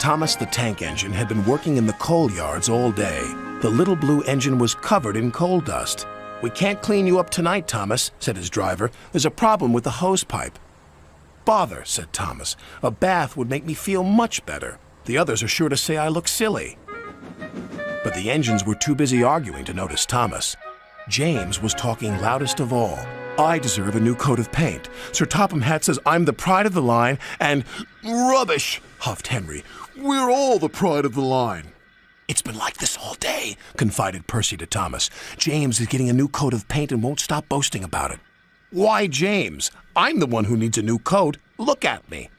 Thomas the tank engine had been working in the coal yards all day. The little blue engine was covered in coal dust. "We can't clean you up tonight, Thomas," said his driver. "There's a problem with the hose pipe." "Bother," said Thomas. "A bath would make me feel much better. The others are sure to say I look silly." But the engines were too busy arguing to notice Thomas. James was talking loudest of all. "I deserve a new coat of paint. Sir Topham Hatt says I'm the pride of the line, and—" "Rubbish," huffed Henry. "We're all the pride of the line." "It's been like this all day," confided Percy to Thomas. "James is getting a new coat of paint and won't stop boasting about it." "Why, James? I'm the one who needs a new coat. Look at me."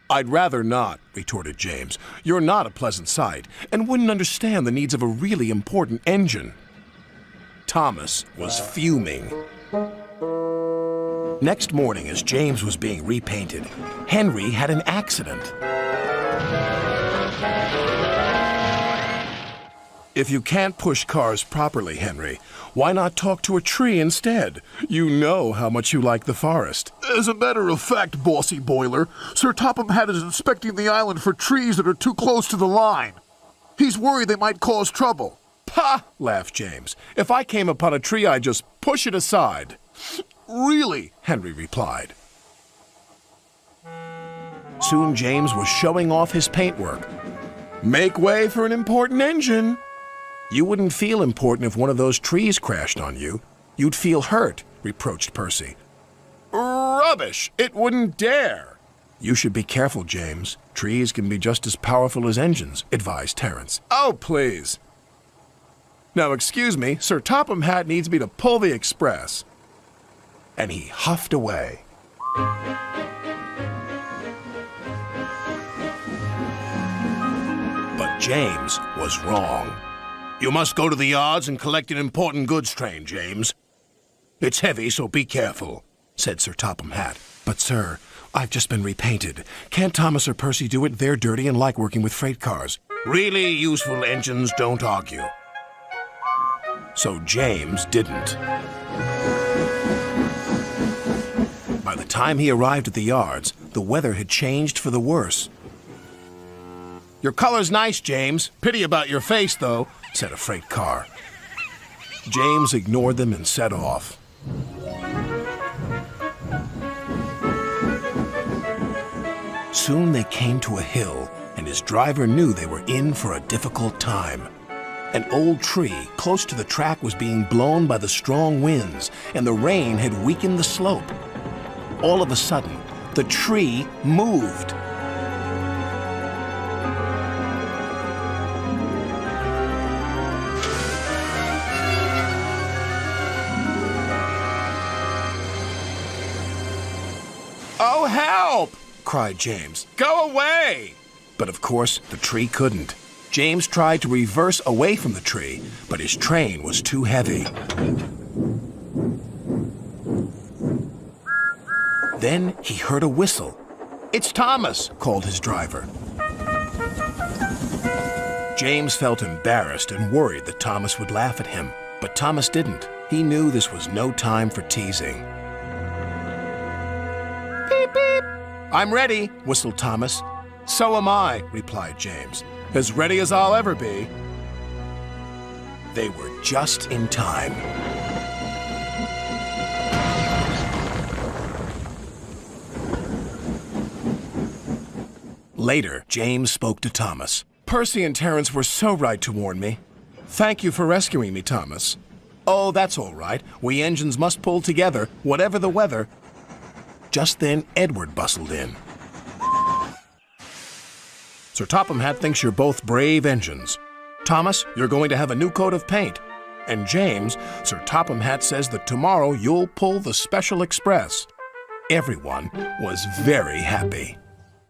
"I'd rather not," retorted James. "You're not a pleasant sight, and wouldn't understand the needs of a really important engine." Thomas was fuming. Next morning, as James was being repainted, Henry had an accident. "If you can't push cars properly, Henry, why not talk to a tree instead? You know how much you like the forest." "As a matter of fact, Bossy Boiler, Sir Topham Hatt is inspecting the island for trees that are too close to the line. He's worried they might cause trouble." "Pah!" laughed James. "If I came upon a tree, I'd just push it aside." "Really?" Henry replied. Soon James was showing off his paintwork. "Make way for an important engine." "You wouldn't feel important if one of those trees crashed on you. You'd feel hurt," reproached Percy. "Rubbish! It wouldn't dare." "You should be careful, James. Trees can be just as powerful as engines," advised Terence. "Oh, please." "Now, excuse me, Sir Topham Hatt needs me to pull the express." And he huffed away. But James was wrong. "You must go to the yards and collect an important goods train, James. It's heavy, so be careful," said Sir Topham Hatt. "But, sir, I've just been repainted. Can't Thomas or Percy do it? They're dirty and like working with freight cars." "Really useful engines don't argue." So James didn't. By the time he arrived at the yards, the weather had changed for the worse. "Your color's nice, James. Pity about your face, though," said a freight car. James ignored them and set off. Soon they came to a hill, and his driver knew they were in for a difficult time. An old tree close to the track was being blown by the strong winds, and the rain had weakened the slope. All of a sudden, the tree moved. "Oh, help!" cried James. "Go away!" But of course, the tree couldn't. James tried to reverse away from the tree, but his train was too heavy. Then he heard a whistle. "It's Thomas," called his driver. James felt embarrassed and worried that Thomas would laugh at him, but Thomas didn't. He knew this was no time for teasing. "Beep, beep." "I'm ready," whistled Thomas. "So am I," replied James. "As ready as I'll ever be." They were just in time. Later, James spoke to Thomas. "Percy and Terence were so right to warn me. Thank you for rescuing me, Thomas." "Oh, that's all right. We engines must pull together, whatever the weather." Just then, Edward bustled in. "Sir Topham Hatt thinks you're both brave engines. Thomas, you're going to have a new coat of paint. And James, Sir Topham Hatt says that tomorrow you'll pull the Special Express." Everyone was very happy.